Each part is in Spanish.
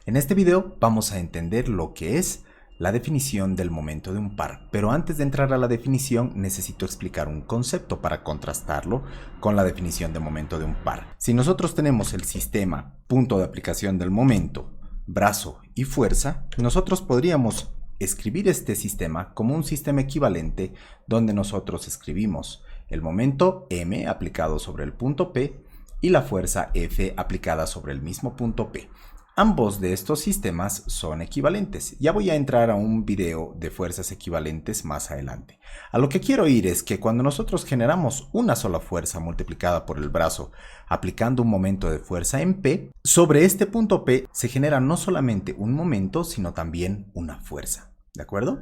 En este video vamos a entender lo que es la definición del momento de un par, pero antes de entrar a la definición necesito explicar un concepto para contrastarlo con la definición de momento de un par. Si nosotros tenemos el sistema punto de aplicación del momento, brazo y fuerza, nosotros podríamos escribir este sistema como un sistema equivalente donde nosotros escribimos el momento M aplicado sobre el punto P y la fuerza F aplicada sobre el mismo punto P. Ambos de estos sistemas son equivalentes. Ya voy a entrar a un video de fuerzas equivalentes más adelante. A lo que quiero ir es que cuando nosotros generamos una sola fuerza multiplicada por el brazo aplicando un momento de fuerza en P, sobre este punto P se genera no solamente un momento, sino también una fuerza. ¿De acuerdo?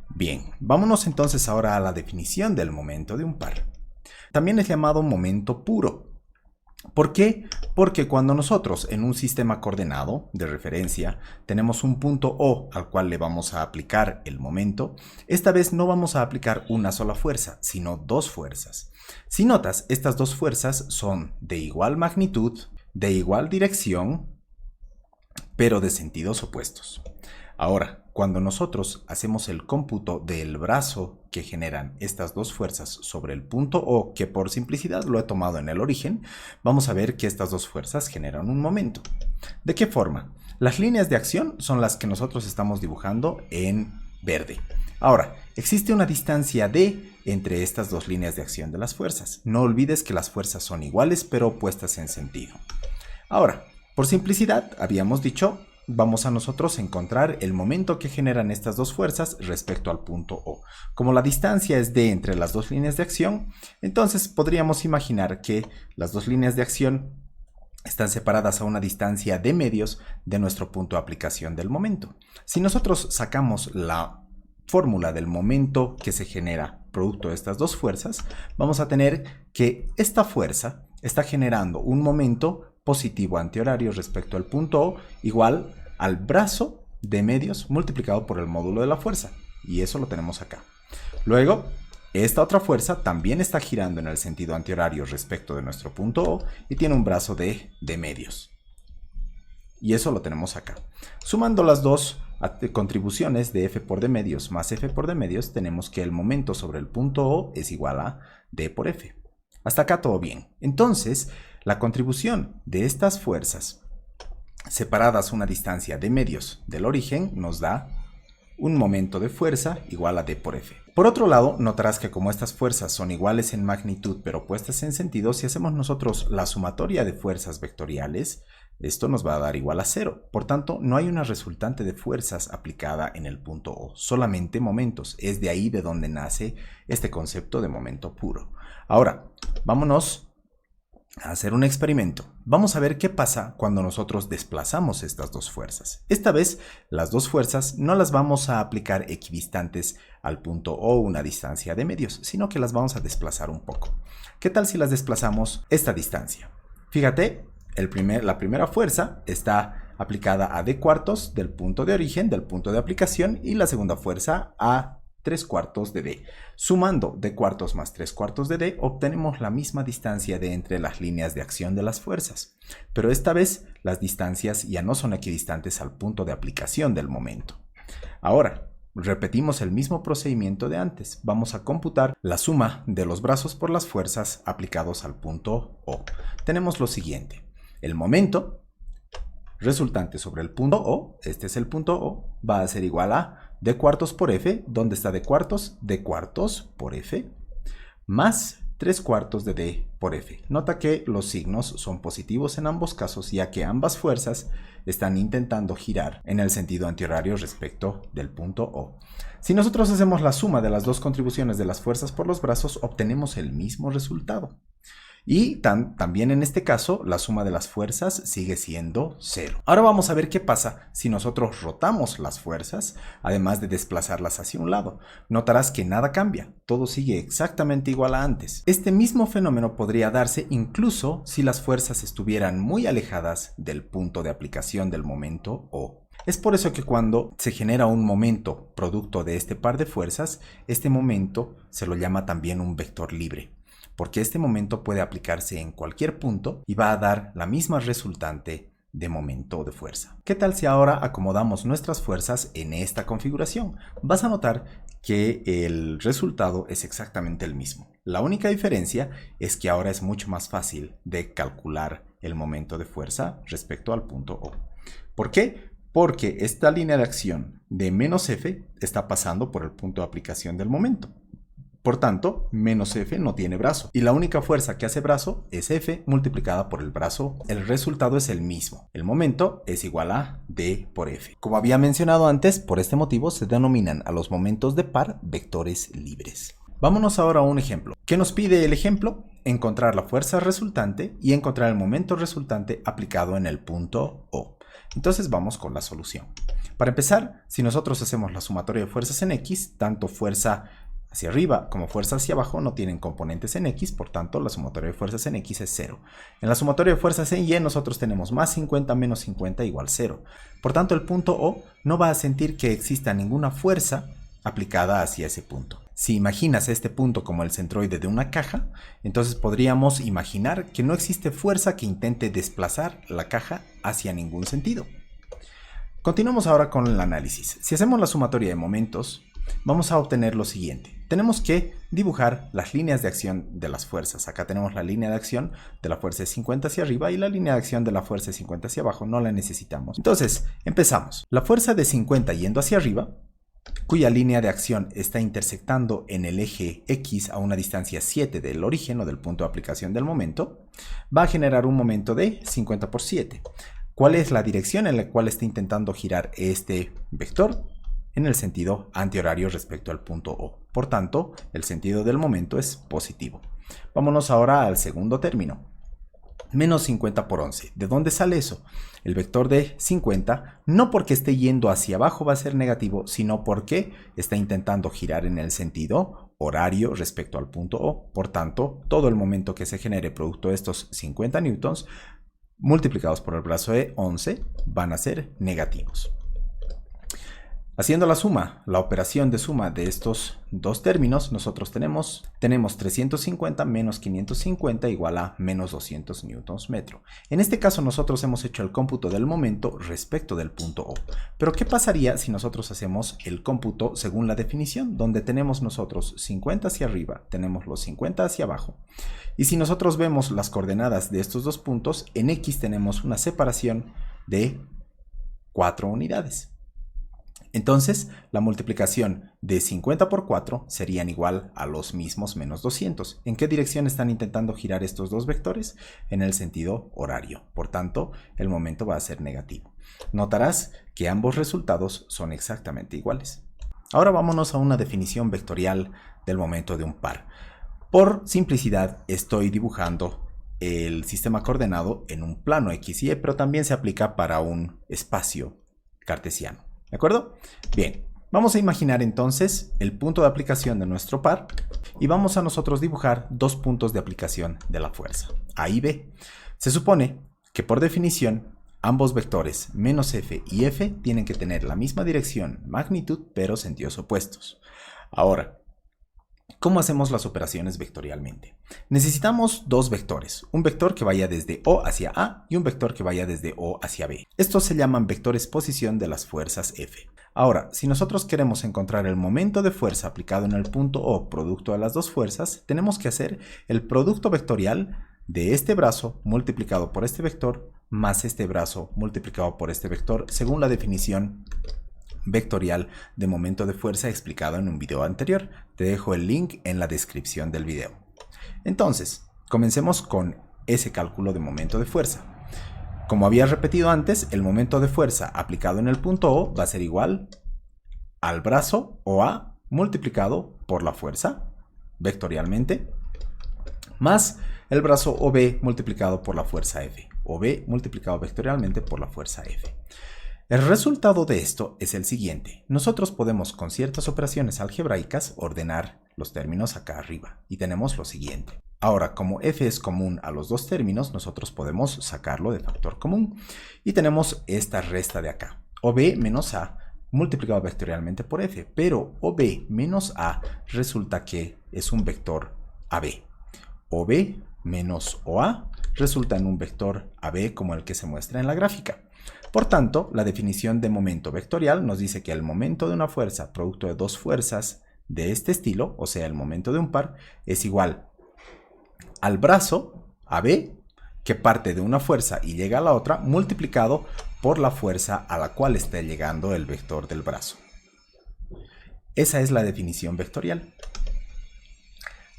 Bien, vámonos entonces ahora a la definición del momento de un par. También es llamado momento puro. ¿Por qué? Porque cuando nosotros en un sistema coordenado de referencia tenemos un punto O al cual le vamos a aplicar el momento, esta vez no vamos a aplicar una sola fuerza, sino dos fuerzas. Si notas, estas dos fuerzas son de igual magnitud, de igual dirección, pero de sentidos opuestos. Ahora, cuando nosotros hacemos el cómputo del brazo que generan estas dos fuerzas sobre el punto O, que por simplicidad lo he tomado en el origen, vamos a ver que estas dos fuerzas generan un momento. ¿De qué forma? Las líneas de acción son las que nosotros estamos dibujando en verde. Ahora, existe una distancia D entre estas dos líneas de acción de las fuerzas. No olvides que las fuerzas son iguales pero opuestas en sentido. Ahora, por simplicidad, habíamos dicho, vamos a nosotros encontrar el momento que generan estas dos fuerzas respecto al punto O. Como la distancia es D entre las dos líneas de acción, entonces podríamos imaginar que las dos líneas de acción están separadas a una distancia de medios de nuestro punto de aplicación del momento. Si nosotros sacamos la fórmula del momento que se genera producto de estas dos fuerzas, vamos a tener que esta fuerza está generando un momento positivo antihorario respecto al punto O igual al brazo de medios multiplicado por el módulo de la fuerza. Y eso lo tenemos acá. Luego, esta otra fuerza también está girando en el sentido antihorario respecto de nuestro punto O y tiene un brazo de medios. Y eso lo tenemos acá. Sumando las dos contribuciones de F por D medios más F por D medios, tenemos que el momento sobre el punto O es igual a D por F. Hasta acá todo bien. Entonces, la contribución de estas fuerzas separadas a una distancia de medios del origen nos da un momento de fuerza igual a D por F. Por otro lado, notarás que como estas fuerzas son iguales en magnitud pero opuestas en sentido, si hacemos nosotros la sumatoria de fuerzas vectoriales, esto nos va a dar igual a 0. Por tanto, no hay una resultante de fuerzas aplicada en el punto O, solamente momentos. Es de ahí de donde nace este concepto de momento puro. Ahora, vámonos a hacer un experimento. Vamos a ver qué pasa cuando nosotros desplazamos estas dos fuerzas. Esta vez, las dos fuerzas no las vamos a aplicar equidistantes al punto O una distancia de medios, sino que las vamos a desplazar un poco. ¿Qué tal si las desplazamos esta distancia? Fíjate, la primera fuerza está aplicada a D cuartos del punto de origen, del punto de aplicación, y la segunda fuerza a 3/4 de D. Sumando D cuartos más 3/4 de D, obtenemos la misma distancia de entre las líneas de acción de las fuerzas. Pero esta vez las distancias ya no son equidistantes al punto de aplicación del momento. Ahora, repetimos el mismo procedimiento de antes. Vamos a computar la suma de los brazos por las fuerzas aplicados al punto O. Tenemos lo siguiente. El momento resultante sobre el punto O, este es el punto O, va a ser igual a D cuartos por F, ¿dónde está D cuartos? D cuartos por F, más 3/4 de D por F. Nota que los signos son positivos en ambos casos, ya que ambas fuerzas están intentando girar en el sentido antihorario respecto del punto O. Si nosotros hacemos la suma de las dos contribuciones de las fuerzas por los brazos, obtenemos el mismo resultado. Y también en este caso, la suma de las fuerzas sigue siendo 0. Ahora vamos a ver qué pasa si nosotros rotamos las fuerzas, además de desplazarlas hacia un lado. Notarás que nada cambia, todo sigue exactamente igual a antes. Este mismo fenómeno podría darse incluso si las fuerzas estuvieran muy alejadas del punto de aplicación del momento O. Es por eso que cuando se genera un momento producto de este par de fuerzas, este momento se lo llama también un vector libre, porque este momento puede aplicarse en cualquier punto y va a dar la misma resultante de momento de fuerza. ¿Qué tal si ahora acomodamos nuestras fuerzas en esta configuración? Vas a notar que el resultado es exactamente el mismo. La única diferencia es que ahora es mucho más fácil de calcular el momento de fuerza respecto al punto O. ¿Por qué? Porque esta línea de acción de menos F está pasando por el punto de aplicación del momento. Por tanto, menos F no tiene brazo. Y la única fuerza que hace brazo es F multiplicada por el brazo. El resultado es el mismo. El momento es igual a D por F. Como había mencionado antes, por este motivo se denominan a los momentos de par vectores libres. Vámonos ahora a un ejemplo. ¿Qué nos pide el ejemplo? Encontrar la fuerza resultante y encontrar el momento resultante aplicado en el punto O. Entonces vamos con la solución. Para empezar, si nosotros hacemos la sumatoria de fuerzas en X, tanto fuerza hacia arriba como fuerza hacia abajo no tienen componentes en X, por tanto la sumatoria de fuerzas en X es 0. En la sumatoria de fuerzas en Y nosotros tenemos más 50 menos 50 igual 0. Por tanto el punto O no va a sentir que exista ninguna fuerza aplicada hacia ese punto. Si imaginas este punto como el centroide de una caja, entonces podríamos imaginar que no existe fuerza que intente desplazar la caja hacia ningún sentido. Continuamos ahora con el análisis. Si hacemos la sumatoria de momentos, vamos a obtener lo siguiente. Tenemos que dibujar las líneas de acción de las fuerzas. Acá tenemos la línea de acción de la fuerza de 50 hacia arriba y la línea de acción de la fuerza de 50 hacia abajo. No la necesitamos. Entonces, empezamos. La fuerza de 50 yendo hacia arriba, cuya línea de acción está intersectando en el eje X a una distancia 7 del origen o del punto de aplicación del momento, va a generar un momento de 50 por 7. ¿Cuál es la dirección en la cual está intentando girar este vector? En el sentido antihorario respecto al punto O. Por tanto, el sentido del momento es positivo. Vámonos ahora al segundo término. Menos 50 por 11. ¿De dónde sale eso? El vector de 50, no porque esté yendo hacia abajo va a ser negativo, sino porque está intentando girar en el sentido horario respecto al punto O. Por tanto, todo el momento que se genere producto de estos 50 newtons multiplicados por el brazo de 11 van a ser negativos. Haciendo la suma, la operación de suma de estos dos términos, nosotros tenemos 350 menos 550 igual a menos 200 newtons metro. En este caso nosotros hemos hecho el cómputo del momento respecto del punto O. Pero ¿qué pasaría si nosotros hacemos el cómputo según la definición? Donde tenemos nosotros 50 hacia arriba, tenemos los 50 hacia abajo. Y si nosotros vemos las coordenadas de estos dos puntos, en X tenemos una separación de 4 unidades. Entonces, la multiplicación de 50 por 4 serían igual a los mismos menos 200. ¿En qué dirección están intentando girar estos dos vectores? En el sentido horario. Por tanto, el momento va a ser negativo. Notarás que ambos resultados son exactamente iguales. Ahora vámonos a una definición vectorial del momento de un par. Por simplicidad, estoy dibujando el sistema coordenado en un plano X y Y, pero también se aplica para un espacio cartesiano. ¿De acuerdo? Bien, vamos a imaginar entonces el punto de aplicación de nuestro par y vamos a nosotros dibujar dos puntos de aplicación de la fuerza, A y B. Se supone que por definición ambos vectores menos F y F tienen que tener la misma dirección, magnitud, pero sentidos opuestos. Ahora, ¿cómo hacemos las operaciones vectorialmente? Necesitamos dos vectores, un vector que vaya desde O hacia A y un vector que vaya desde O hacia B. Estos se llaman vectores posición de las fuerzas F. Ahora, si nosotros queremos encontrar el momento de fuerza aplicado en el punto O producto de las dos fuerzas, tenemos que hacer el producto vectorial de este brazo multiplicado por este vector más este brazo multiplicado por este vector según la definición vectorial de momento de fuerza explicado en un video anterior. Te dejo el link en la descripción del video. Entonces, comencemos con ese cálculo de momento de fuerza. Como había repetido antes, el momento de fuerza aplicado en el punto O va a ser igual al brazo OA multiplicado por la fuerza vectorialmente más el brazo OB multiplicado por la fuerza F. OB multiplicado vectorialmente por la fuerza F. El resultado de esto es el siguiente. Nosotros podemos con ciertas operaciones algebraicas ordenar los términos acá arriba y tenemos lo siguiente. Ahora, como F es común a los dos términos, nosotros podemos sacarlo de factor común y tenemos esta resta de acá. OB menos A multiplicado vectorialmente por F, pero OB menos A resulta que es un vector AB. OB menos OA resulta en un vector AB como el que se muestra en la gráfica. Por tanto, la definición de momento vectorial nos dice que el momento de una fuerza producto de dos fuerzas de este estilo, o sea, el momento de un par, es igual al brazo AB, que parte de una fuerza y llega a la otra, multiplicado por la fuerza a la cual está llegando el vector del brazo. Esa es la definición vectorial.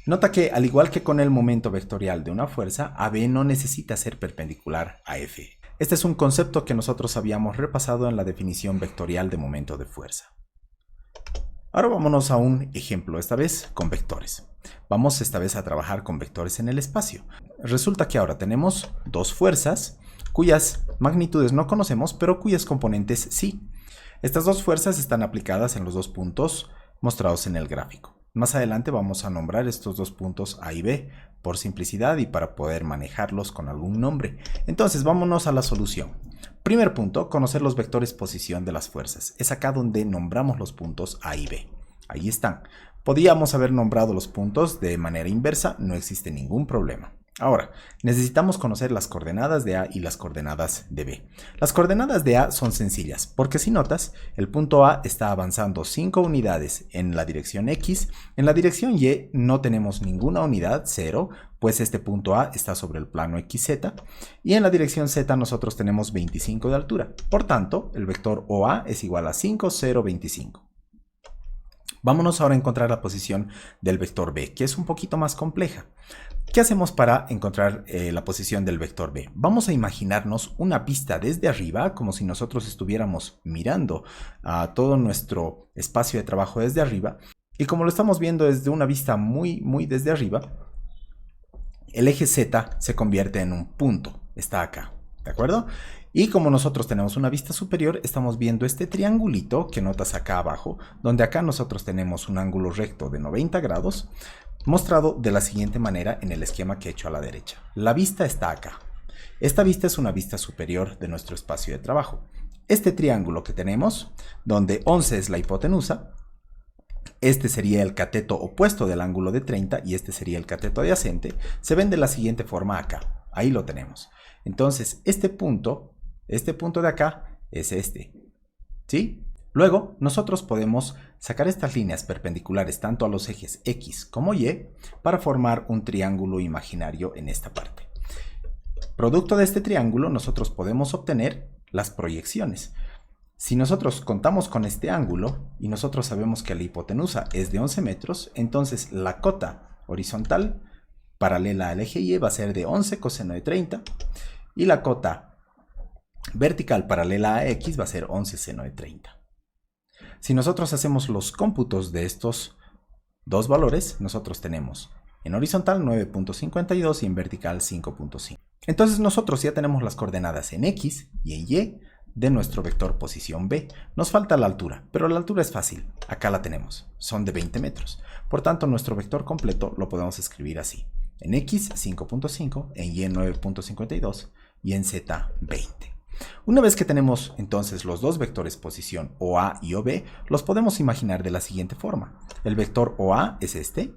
Nota que, al igual que con el momento vectorial de una fuerza, AB no necesita ser perpendicular a F. Este es un concepto que nosotros habíamos repasado en la definición vectorial de momento de fuerza. Ahora vámonos a un ejemplo, esta vez con vectores. Vamos esta vez a trabajar con vectores en el espacio. Resulta que ahora tenemos dos fuerzas cuyas magnitudes no conocemos, pero cuyas componentes sí. Estas dos fuerzas están aplicadas en los dos puntos mostrados en el gráfico. Más adelante vamos a nombrar estos dos puntos A y B por simplicidad y para poder manejarlos con algún nombre. Entonces vámonos a la solución. Primer punto, conocer los vectores posición de las fuerzas. Es acá donde nombramos los puntos A y B. Ahí están. Podíamos haber nombrado los puntos de manera inversa, no existe ningún problema. Ahora, necesitamos conocer las coordenadas de A y las coordenadas de B. Las coordenadas de A son sencillas, porque si notas, el punto A está avanzando 5 unidades en la dirección X, en la dirección Y no tenemos ninguna unidad, 0, pues este punto A está sobre el plano XZ, y en la dirección Z nosotros tenemos 25 de altura. Por tanto, el vector OA es igual a 5, 0, 25. Vámonos ahora a encontrar la posición del vector B, que es un poquito más compleja. ¿Qué hacemos para encontrar la posición del vector B? Vamos a imaginarnos una vista desde arriba, como si nosotros estuviéramos mirando a todo nuestro espacio de trabajo desde arriba. Y como lo estamos viendo desde una vista muy desde arriba, el eje Z se convierte en un punto. Está acá, ¿de acuerdo? Y como nosotros tenemos una vista superior, estamos viendo este triangulito que notas acá abajo, donde acá nosotros tenemos un ángulo recto de 90 grados, mostrado de la siguiente manera en el esquema que he hecho a la derecha. La vista está acá. Esta vista es una vista superior de nuestro espacio de trabajo. Este triángulo que tenemos, donde 11 es la hipotenusa, este sería el cateto opuesto del ángulo de 30 y este sería el cateto adyacente, se ven de la siguiente forma acá. Ahí lo tenemos. Entonces, este punto de acá es este, ¿sí? Luego, nosotros podemos sacar estas líneas perpendiculares tanto a los ejes X como Y para formar un triángulo imaginario en esta parte. Producto de este triángulo, nosotros podemos obtener las proyecciones. Si nosotros contamos con este ángulo y nosotros sabemos que la hipotenusa es de 11 metros, entonces la cota horizontal paralela al eje Y va a ser de 11 coseno de 30 y la cota vertical paralela a X va a ser 11 seno de 30. Si nosotros hacemos los cómputos de estos dos valores, nosotros tenemos en horizontal 9.52 y en vertical 5.5. Entonces nosotros ya tenemos las coordenadas en X y en Y de nuestro vector posición B. Nos falta la altura, pero la altura es fácil. Acá la tenemos, son de 20 metros. Por tanto, nuestro vector completo lo podemos escribir así. En X 5.5, en Y 9.52 y en Z 20. Una vez que tenemos entonces los dos vectores posición OA y OB, los podemos imaginar de la siguiente forma. El vector OA es este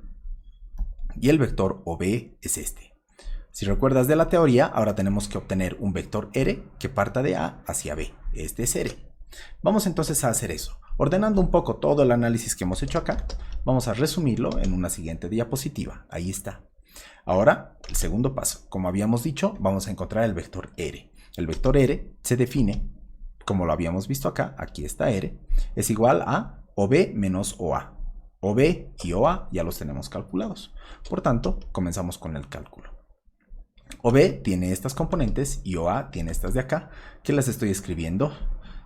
y el vector OB es este. Si recuerdas de la teoría, ahora tenemos que obtener un vector R que parta de A hacia B. Este es R. Vamos entonces a hacer eso. Ordenando un poco todo el análisis que hemos hecho acá, vamos a resumirlo en una siguiente diapositiva. Ahí está. Ahora, el segundo paso. Como habíamos dicho, vamos a encontrar el vector R. El vector R se define, como lo habíamos visto acá, aquí está R, es igual a OB menos OA. OB y OA ya los tenemos calculados. Por tanto, comenzamos con el cálculo. OB tiene estas componentes y OA tiene estas de acá, que las estoy escribiendo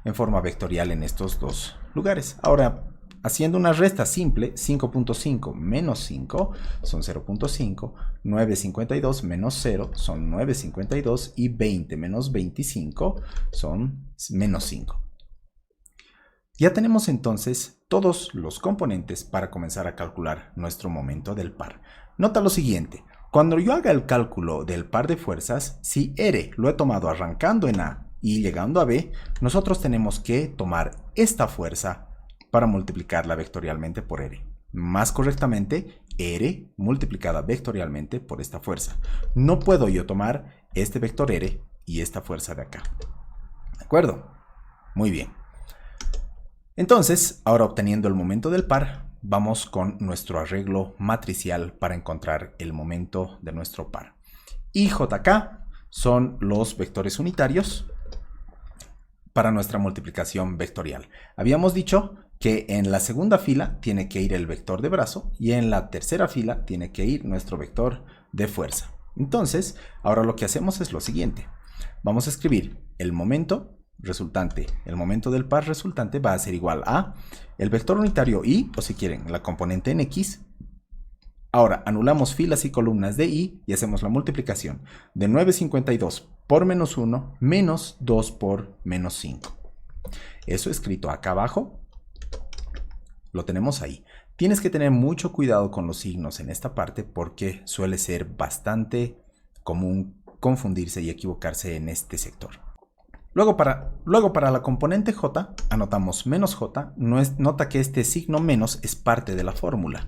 en forma vectorial en estos dos lugares. Ahora, haciendo una resta simple, 5.5 menos 5 son 0.5, 9.52 menos 0 son 9.52 y 20 menos 25 son menos 5. Ya tenemos entonces todos los componentes para comenzar a calcular nuestro momento del par. Nota lo siguiente, cuando yo haga el cálculo del par de fuerzas, si R lo he tomado arrancando en A y llegando a B, nosotros tenemos que tomar esta fuerza para multiplicarla vectorialmente por R. Más correctamente, R multiplicada vectorialmente por esta fuerza. No puedo yo tomar este vector R y esta fuerza de acá. ¿De acuerdo? Muy bien. Entonces, ahora obteniendo el momento del par, vamos con nuestro arreglo matricial para encontrar el momento de nuestro par. Y JK son los vectores unitarios para nuestra multiplicación vectorial. Habíamos dicho que en la segunda fila tiene que ir el vector de brazo y en la tercera fila tiene que ir nuestro vector de fuerza. Entonces, ahora lo que hacemos es lo siguiente. Vamos a escribir el momento resultante, el momento del par resultante va a ser igual a el vector unitario y, o si quieren, la componente en X. Ahora anulamos filas y columnas de Y y hacemos la multiplicación de 952 por menos 1 menos 2 por menos 5. Eso escrito acá abajo, lo tenemos ahí. Tienes que tener mucho cuidado con los signos en esta parte porque suele ser bastante común confundirse y equivocarse en este sector. Luego para la componente J, anotamos menos J. Nota que este signo menos es parte de la fórmula.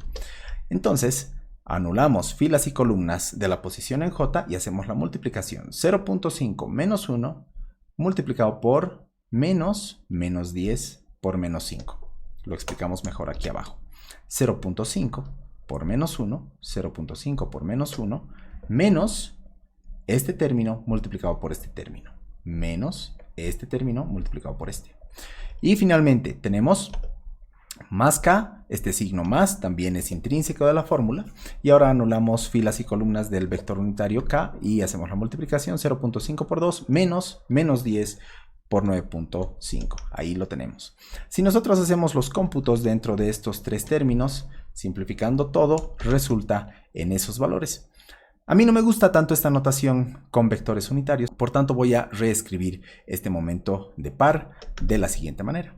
Entonces, anulamos filas y columnas de la posición en J y hacemos la multiplicación. 0.5 menos 1 multiplicado por menos 10 por menos 5. Lo explicamos mejor aquí abajo. 0.5 por menos 1, 0.5 por menos 1, menos este término multiplicado por este término, menos este término multiplicado por este. Y finalmente tenemos más K, este signo más también es intrínseco de la fórmula, y ahora anulamos filas y columnas del vector unitario K y hacemos la multiplicación. 0.5 por 2 menos 10 por 9.5. Ahí lo tenemos. Si nosotros hacemos los cómputos dentro de estos tres términos, simplificando todo, resulta en esos valores. A mí no me gusta tanto esta notación con vectores unitarios, por tanto voy a reescribir este momento de par de la siguiente manera.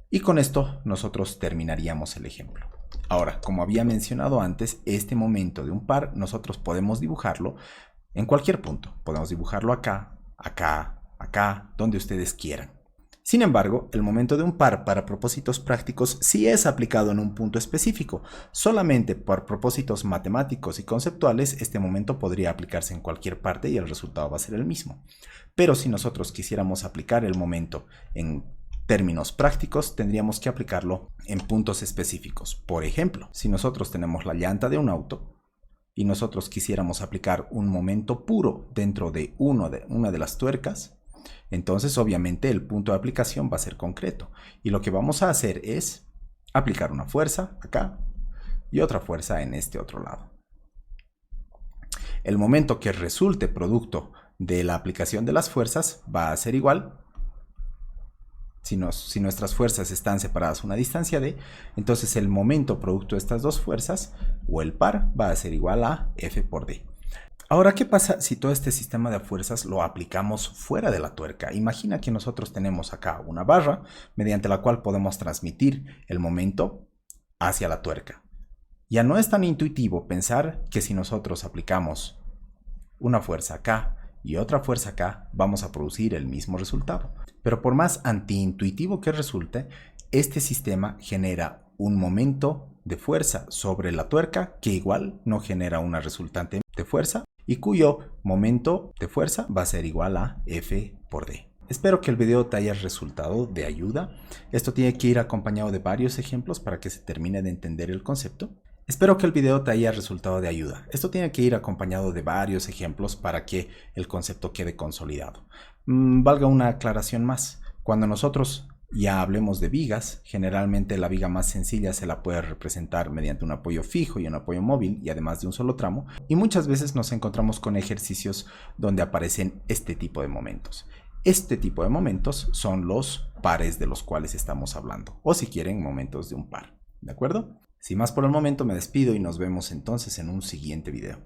Y con esto nosotros terminaríamos el ejemplo. Ahora, como había mencionado antes, este momento de un par nosotros podemos dibujarlo en cualquier punto. Podemos dibujarlo acá, acá, acá, donde ustedes quieran. Sin embargo, el momento de un par para propósitos prácticos sí es aplicado en un punto específico. Solamente por propósitos matemáticos y conceptuales, este momento podría aplicarse en cualquier parte y el resultado va a ser el mismo. Pero si nosotros quisiéramos aplicar el momento en términos prácticos, tendríamos que aplicarlo en puntos específicos. Por ejemplo, si nosotros tenemos la llanta de un auto y nosotros quisiéramos aplicar un momento puro dentro de una de las tuercas, entonces obviamente el punto de aplicación va a ser concreto. Y lo que vamos a hacer es aplicar una fuerza acá y otra fuerza en este otro lado. El momento que resulte producto de la aplicación de las fuerzas va a ser igual. Si nuestras fuerzas están separadas a una distancia d, entonces el momento producto de estas dos fuerzas, o el par, va a ser igual a F por d. Ahora, ¿qué pasa si todo este sistema de fuerzas lo aplicamos fuera de la tuerca? Imagina que nosotros tenemos acá una barra mediante la cual podemos transmitir el momento hacia la tuerca. Ya no es tan intuitivo pensar que si nosotros aplicamos una fuerza acá y otra fuerza acá, vamos a producir el mismo resultado. Pero por más antiintuitivo que resulte, este sistema genera un momento de fuerza sobre la tuerca que igual no genera una resultante de fuerza y cuyo momento de fuerza va a ser igual a F por D. Espero que el video te haya resultado de ayuda. Esto tiene que ir acompañado de varios ejemplos para que se termine de entender el concepto. Espero que el video te haya resultado de ayuda. Esto tiene que ir acompañado de varios ejemplos para que el concepto quede consolidado. Valga una aclaración más. Cuando nosotros ya hablemos de vigas, generalmente la viga más sencilla se la puede representar mediante un apoyo fijo y un apoyo móvil y además de un solo tramo. Y muchas veces nos encontramos con ejercicios donde aparecen este tipo de momentos. Este tipo de momentos son los pares de los cuales estamos hablando. O si quieren, momentos de un par. ¿De acuerdo? Sin más por el momento me despido y nos vemos entonces en un siguiente video.